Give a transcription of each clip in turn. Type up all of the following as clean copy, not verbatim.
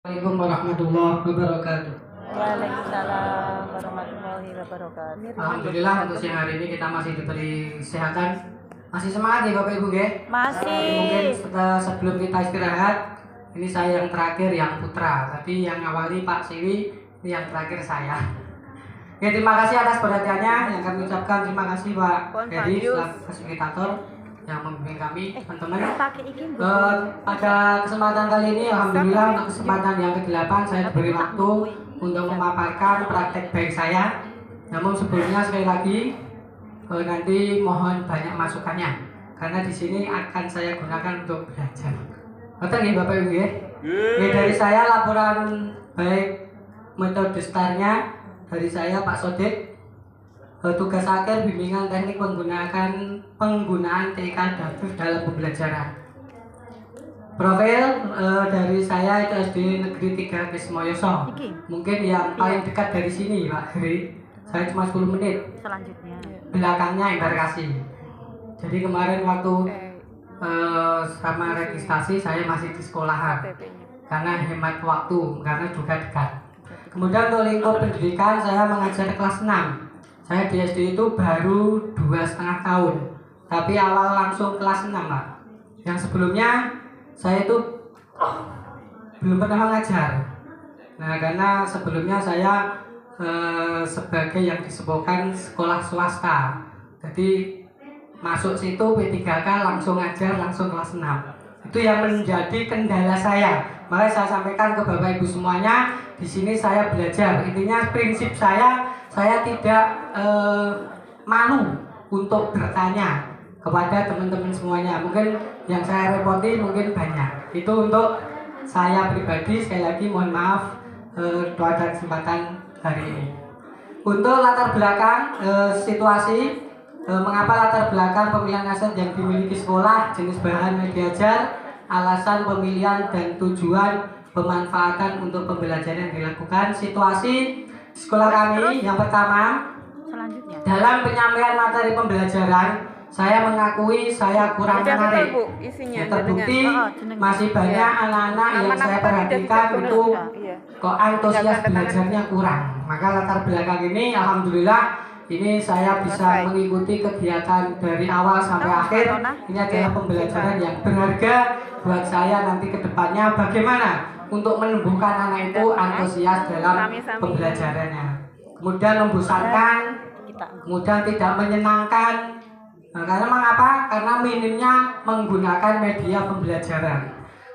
Assalamualaikum warahmatullahi wabarakatuh. Waalaikumsalam warahmatullahi wabarakatuh. Alhamdulillah untuk siang hari ini kita masih diberi kesehatan. Masih semangat ya Bapak Ibu nggih? Masih. Mungkin sebelum kita istirahat, ini saya yang terakhir yang putra. Tadi yang awali Pak Siwi, ini yang terakhir saya. Ya, terima kasih atas perhatiannya. Yang kami ucapkan terima kasih Pak Heri selaku fasilitator yang membimbing kami teman-teman. Pada kesempatan kali ini alhamdulillah untuk kesempatan yang ke-8 saya diberi waktu untuk memaparkan praktek baik saya. Namun sebelumnya sekali lagi nanti mohon banyak masukannya karena di sini akan saya gunakan untuk belajar. Betul ya Bapak Ibu ya? Dari saya laporan baik metode STAR-nya dari saya Pak Sodik. Tugas akhir bimbingan teknik penggunaan TK Adaptif dalam pembelajaran. Profil dari saya itu SD Negeri 3 Kismoyoso. Mungkin yang paling dekat dari sini Pak Heri. Saya cuma 10 menit. Selanjutnya. Belakangnya embarkasi. Jadi kemarin waktu sama registrasi saya masih di sekolahan karena hemat waktu, karena juga dekat. Kemudian untuk lingkup pendidikan saya mengajar kelas 6. Saya di SD itu baru 2,5 tahun, tapi awal langsung kelas 6 Pak. Yang sebelumnya saya itu belum pernah mengajar. Nah, karena sebelumnya saya sebagai yang disebutkan sekolah swasta. Jadi masuk situ P3K langsung ngajar langsung kelas 6. Itu yang menjadi kendala saya. Makanya saya sampaikan ke Bapak Ibu semuanya, di sini saya belajar. Intinya prinsip saya tidak malu untuk bertanya kepada teman-teman semuanya. Mungkin yang saya repoti mungkin banyak. Itu untuk saya pribadi. Sekali lagi mohon maaf pada kesempatan hari ini. Untuk latar belakang situasi, mengapa latar belakang pemilihan aset yang dimiliki sekolah, jenis bahan media ajar, alasan pemilihan dan tujuan pemanfaatan untuk pembelajaran yang dilakukan. Situasi sekolah kami yang pertama, dalam penyampaian materi pembelajaran saya mengakui saya kurang menarik. Terbukti masih banyak anak-anak yang saya perhatikan itu kok antusias belajarnya kurang. Maka latar belakang ini alhamdulillah ini saya bisa mengikuti kegiatan dari awal sampai akhir. Ini adalah pembelajaran yang berharga buat saya nanti ke depannya, bagaimana untuk menumbuhkan anak itu antusias dalam pembelajarannya. Kemudian membosankan, kemudian tidak menyenangkan. Nah, karena mengapa? Karena minimnya menggunakan media pembelajaran.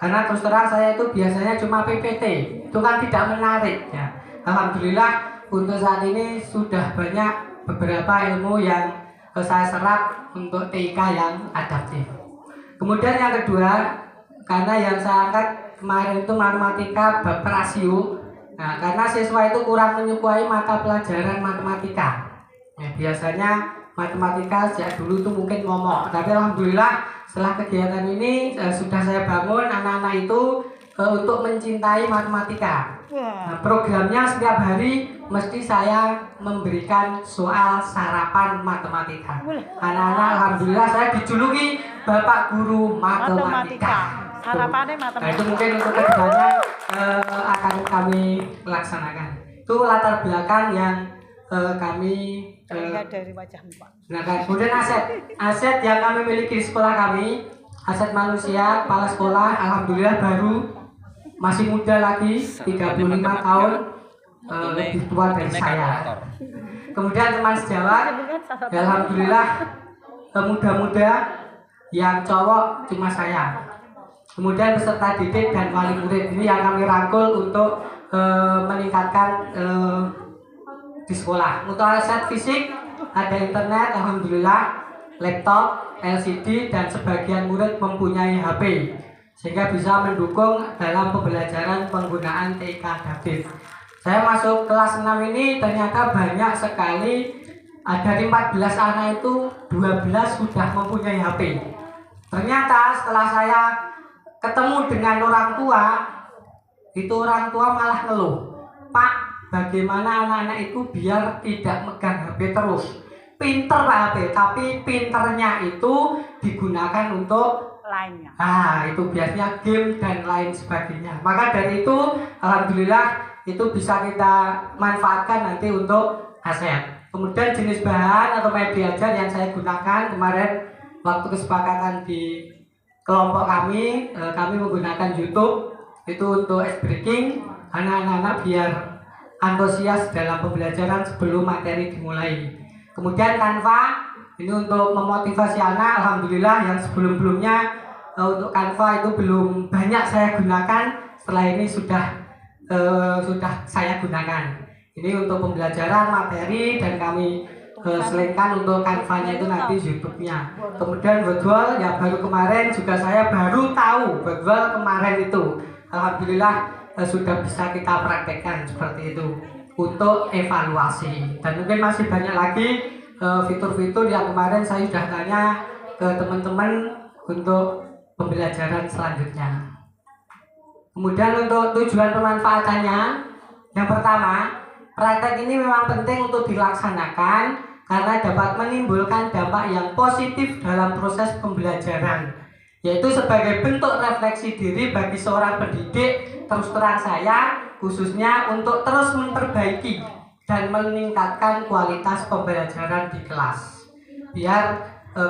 Karena terus terang saya itu biasanya cuma PPT, itu kan tidak menarik ya. Alhamdulillah untuk saat ini sudah banyak beberapa ilmu yang saya serap untuk TK yang adaptif. Kemudian yang kedua, karena yang saya angkat kemarin itu matematika bab rasio. Nah, karena siswa itu kurang menyukai mata pelajaran matematika. Ya, biasanya matematika sejak dulu itu mungkin momok, tapi alhamdulillah setelah kegiatan ini sudah saya bangun anak-anak itu untuk mencintai matematika. Nah, programnya setiap hari mesti saya memberikan soal sarapan matematika. Anak-anak alhamdulillah saya dijuluki Bapak Guru Matematika. Harapannya matematika. Nah, itu mungkin untuk kedepannya akan kami laksanakan. Itu latar belakang yang kami terlihat dari wajahmu Pak. Nah, kemudian aset yang kami miliki di sekolah kami, aset manusia, kepala sekolah, alhamdulillah baru masih muda lagi, 35 tahun, lebih tua dari saya. Kemudian teman sejawat, ya alhamdulillah muda-muda, yang cowok cuma saya. Kemudian peserta didik dan wali murid ini yang kami rangkul untuk meningkatkan di sekolah. Untuk aset fisik ada internet, alhamdulillah, laptop, LCD, dan sebagian murid mempunyai HP sehingga bisa mendukung dalam pembelajaran penggunaan TK Adaptif. Saya masuk kelas 6 ini ternyata banyak sekali, dari 14 anak itu 12 sudah mempunyai HP. Ternyata setelah saya ketemu dengan orang tua, itu orang tua malah ngeluh, Pak, bagaimana anak-anak itu biar tidak megang HP terus. Pinter Pak HP, tapi pinternya itu digunakan untuk lainnya. Itu biasanya game dan lain sebagainya. Maka dari itu alhamdulillah itu bisa kita manfaatkan nanti untuk aset. Kemudian jenis bahan atau media ajar yang saya gunakan kemarin waktu kesepakatan di kelompok kami menggunakan YouTube itu untuk ice breaking karena anak-anak biar antusias dalam pembelajaran sebelum materi dimulai. Kemudian Canva ini untuk memotivasi anak. Alhamdulillah yang sebelum-sebelumnya untuk Canva itu belum banyak saya gunakan, setelah ini sudah saya gunakan. Ini untuk pembelajaran materi dan kami selingkan untuk Canva-nya itu nanti YouTube-nya. Kemudian virtual yang baru kemarin juga saya baru tahu virtual kemarin itu. Alhamdulillah sudah bisa kita praktekkan seperti itu untuk evaluasi. Dan mungkin masih banyak lagi fitur-fitur yang kemarin saya sudah tanya ke teman-teman untuk pembelajaran selanjutnya. Kemudian untuk tujuan pemanfaatannya, yang pertama, praktek ini memang penting untuk dilaksanakan karena dapat menimbulkan dampak yang positif dalam proses pembelajaran, yaitu sebagai bentuk refleksi diri bagi seorang pendidik. Terus terang saya khususnya untuk terus memperbaiki dan meningkatkan kualitas pembelajaran di kelas, biar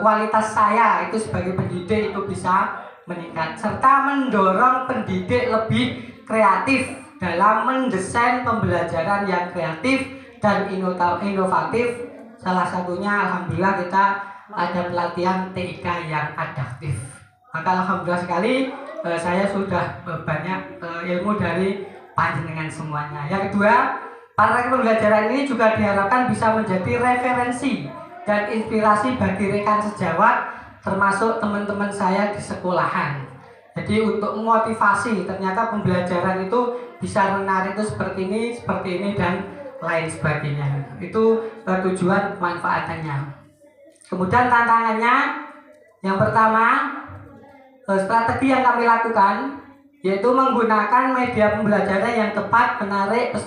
kualitas saya itu sebagai pendidik itu bisa meningkat, serta mendorong pendidik lebih kreatif dalam mendesain pembelajaran yang kreatif dan inovatif. Salah satunya alhamdulillah kita ada pelatihan TIK yang adaptif. Maka alhamdulillah sekali saya sudah banyak ilmu dari panjenengan semuanya. Yang kedua, praktek pembelajaran ini juga diharapkan bisa menjadi referensi dan inspirasi bagi rekan sejawat termasuk teman-teman saya di sekolahan. Jadi untuk memotivasi, ternyata pembelajaran itu bisa menarik itu seperti ini dan lain sebagainya. Itu tujuan manfaatannya. Kemudian tantangannya, yang pertama, strategi yang kami lakukan yaitu menggunakan media pembelajaran yang tepat, menarik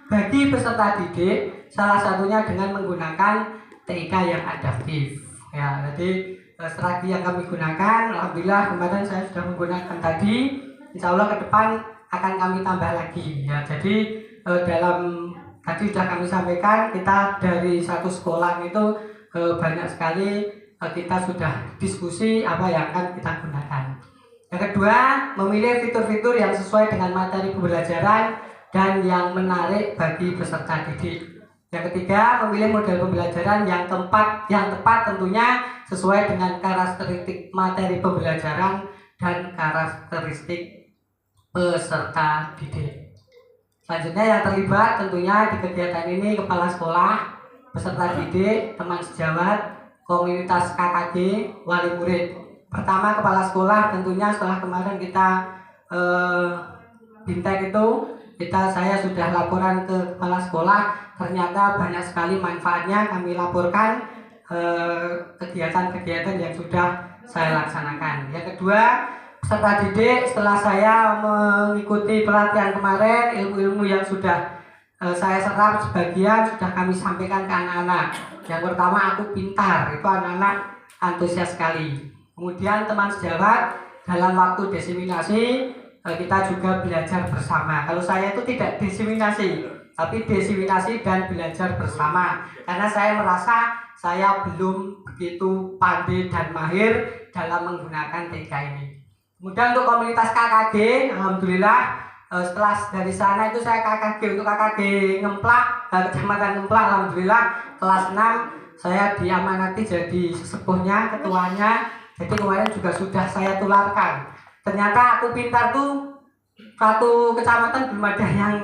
bagi peserta didik, salah satunya dengan menggunakan TIK yang adaptif. Ya, jadi strategi yang kami gunakan, alhamdulillah kemarin saya sudah menggunakan tadi. Insya Allah ke depan akan kami tambah lagi. Ya, jadi dalam tadi sudah kami sampaikan, kita dari satu sekolah itu banyak sekali kita sudah diskusi apa yang akan kita gunakan. Yang kedua, memilih fitur-fitur yang sesuai dengan materi pembelajaran dan yang menarik bagi peserta didik. Yang ketiga, memilih model pembelajaran yang tepat tentunya sesuai dengan karakteristik materi pembelajaran dan karakteristik peserta didik. Selanjutnya yang terlibat tentunya di kegiatan ini kepala sekolah, peserta didik, teman sejawat, komunitas KKG, wali murid. Pertama kepala sekolah tentunya setelah kemarin kita bintek itu saya sudah laporan ke kepala sekolah, ternyata banyak sekali manfaatnya. Kami laporkan kegiatan-kegiatan yang sudah saya laksanakan. Yang kedua, peserta didik setelah saya mengikuti pelatihan kemarin, ilmu-ilmu yang sudah saya serap sebagian sudah kami sampaikan ke anak-anak. Yang pertama, aku pintar, itu anak-anak antusias sekali. Kemudian teman sejawat, dalam waktu diseminasi kita juga belajar bersama. Kalau saya itu tidak diseminasi, tapi diseminasi dan belajar bersama, karena saya merasa saya belum begitu pandai dan mahir dalam menggunakan TK ini. Kemudian untuk komunitas KKG, alhamdulillah setelah dari sana itu saya KKG untuk KKG Ngemplak, Kecamatan Ngemplak, alhamdulillah kelas 6 saya diamanati jadi sesepuhnya, ketuanya. Jadi kemarin juga sudah saya tularkan. Ternyata aku pintar tuh satu kecamatan belum ada yang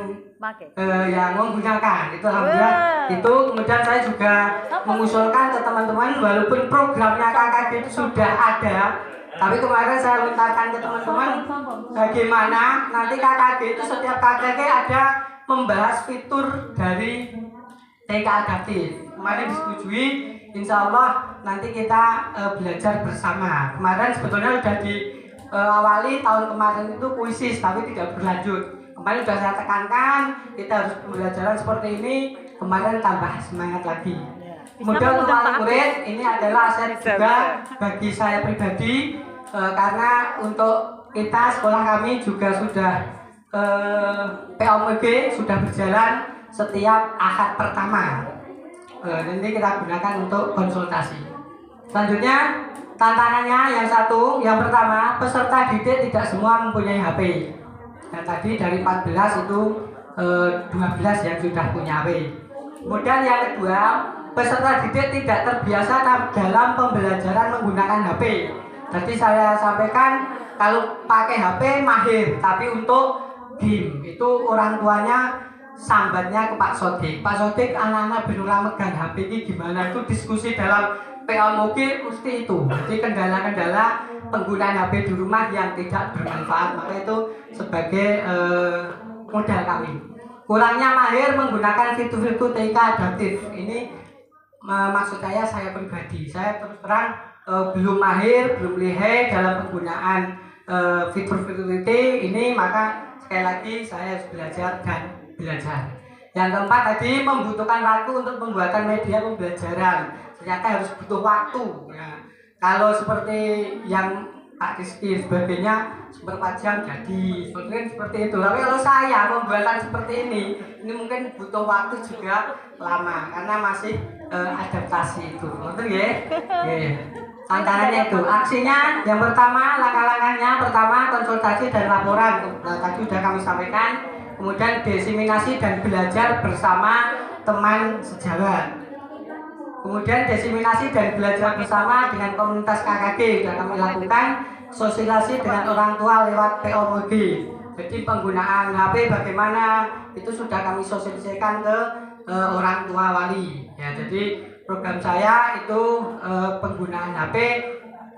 menggunakan. Itu alhamdulillah. Itu kemudian saya juga mengusulkan ke teman-teman, walaupun programnya KKG itu sudah ada, tapi kemarin saya mintakan ke teman-teman bagaimana nanti KKG itu setiap KKG ada membahas fitur dari TK adaptif. Kemarin disetujui, insya Allah nanti kita belajar bersama. Kemarin sebetulnya sudah diawali tahun kemarin itu kuisis, tapi tidak berlanjut. Kemarin sudah saya tekankan kita harus pembelajaran seperti ini. Kemarin tambah semangat lagi. Kemudian untuk wali murid, ini adalah aset juga bagi saya pribadi. karena untuk kita sekolah kami juga sudah POMG sudah berjalan setiap Ahad pertama. Nanti kita gunakan untuk konsultasi. Selanjutnya tantangannya yang pertama, peserta didik tidak semua mempunyai HP. Nah, tadi dari 14 itu 12 yang sudah punya HP. Kemudian yang kedua, peserta didik tidak terbiasa dalam pembelajaran menggunakan HP. Jadi saya sampaikan kalau pakai HP mahir, tapi untuk game itu orang tuanya sambatnya ke Pak Sodik. Pak Sodik, anak-anak benula megang HP ini gimana? Itu diskusi dalam POMG mesti itu. Jadi kendala-kendala penggunaan HP di rumah yang tidak bermanfaat, maka itu sebagai modal kami. Kurangnya mahir menggunakan fitur-fitur TK adaptif. Ini maksud saya pribadi. Saya terus terang belum mahir, belum lihai dalam penggunaan fitur-fitur ini, maka sekali lagi saya harus belajar dan belajar. Yang keempat tadi, membutuhkan waktu untuk pembuatan media pembelajaran. Ternyata harus butuh waktu. Ya. Kalau seperti yang Pak Rizky sebagainya seperempat jam jadi, seperti itu. Tapi kalau saya pembuatan seperti ini mungkin butuh waktu juga lama karena masih adaptasi itu. Betul ya? Tantangannya itu, aksinya yang pertama, langkah-langkahnya pertama konsultasi dan laporan. Nah, tadi sudah kami sampaikan. Kemudian desiminasi dan belajar bersama teman sejawat. Kemudian desiminasi dan belajar bersama dengan komunitas KKG sudah kami lakukan. Sosialisasi dengan orang tua lewat POMG. Jadi penggunaan HP bagaimana itu sudah kami sosialisasikan ke orang tua wali. Ya, jadi program saya itu penggunaan HP,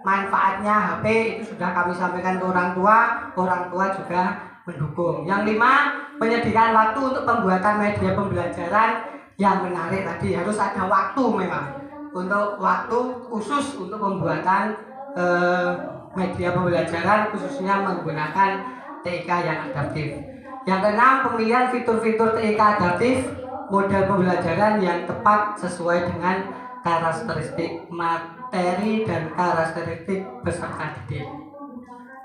manfaatnya HP itu sudah kami sampaikan ke orang tua juga mendukung. Yang 5, penyediaan waktu untuk pembuatan media pembelajaran yang menarik tadi. Harus ada waktu memang, untuk waktu khusus untuk pembuatan media pembelajaran khususnya menggunakan TIK yang adaptif. Yang keenam, pemilihan fitur-fitur TIK adaptif, model pembelajaran yang tepat sesuai dengan karakteristik materi dan karakteristik peserta didik.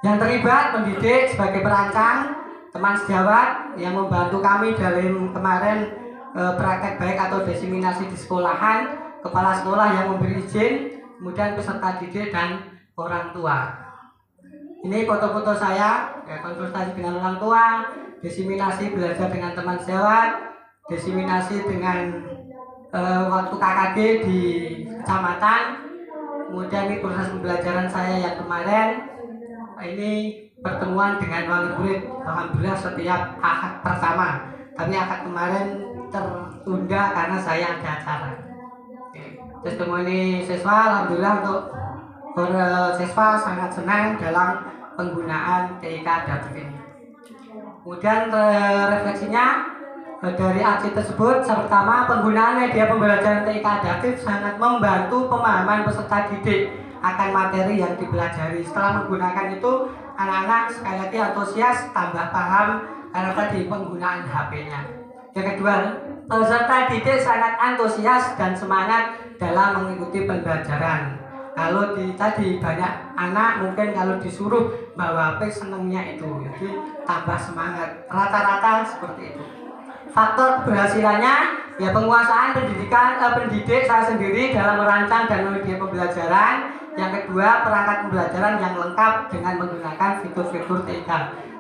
Yang terlibat mendidik sebagai perancang, teman sejawat yang membantu kami dalam kemarin praktek baik atau desiminasi di sekolahan, kepala sekolah yang memberi izin, kemudian peserta didik dan orang tua. Ini foto-foto saya, ya, konsultasi dengan orang tua, desiminasi belajar dengan teman sejawat, desiminasi dengan waktu KKG di kecamatan, kemudian ini proses pembelajaran saya yang kemarin. Ini pertemuan dengan wali murid, alhamdulillah setiap Ahad pertama, tapi Ahad kemarin tertunda karena saya ada acara. Testimoni siswa, alhamdulillah untuk siswa sangat senang dalam penggunaan TIK adaptif ini. Kemudian refleksinya dari aksi tersebut, pertama, penggunaan media pembelajaran TIK adaptif sangat membantu pemahaman peserta didik akan materi yang dipelajari. Setelah menggunakan itu, anak-anak sekali lagi antusias, tambah paham karena tadi penggunaan HP-nya. Yang kedua, peserta didik sangat antusias dan semangat dalam mengikuti pembelajaran. Kalau tadi banyak anak mungkin kalau disuruh bawa HP senangnya itu, jadi tambah semangat. Rata-rata seperti itu. Faktor keberhasilannya ya penguasaan pendidik saya sendiri dalam merancang dan media pembelajaran. Yang kedua, perangkat pembelajaran yang lengkap dengan menggunakan fitur-fitur TIK.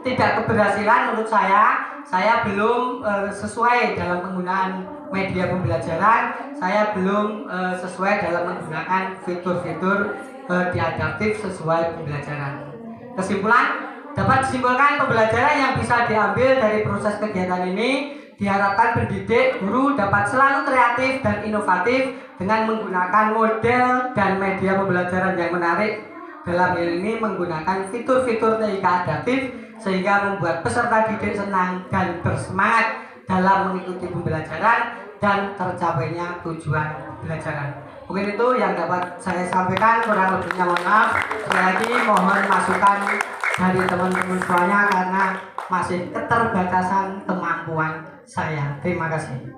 Tidak keberhasilan menurut saya belum sesuai dalam penggunaan media pembelajaran, saya belum sesuai dalam menggunakan fitur-fitur adaptif sesuai pembelajaran. Kesimpulan, dapat disimpulkan pembelajaran yang bisa diambil dari proses kegiatan ini diharapkan pendidik, guru dapat selalu kreatif dan inovatif dengan menggunakan model dan media pembelajaran yang menarik. Dalam hal ini menggunakan fitur-fitur TIK adaptif sehingga membuat peserta didik senang dan bersemangat dalam mengikuti pembelajaran dan tercapainya tujuan pembelajaran. Mungkin itu yang dapat saya sampaikan, kurang lebihnya mohon maaf. Sekali lagi mohon masukan dari teman-teman semuanya karena masih keterbatasan kemampuan saya. Terima kasih.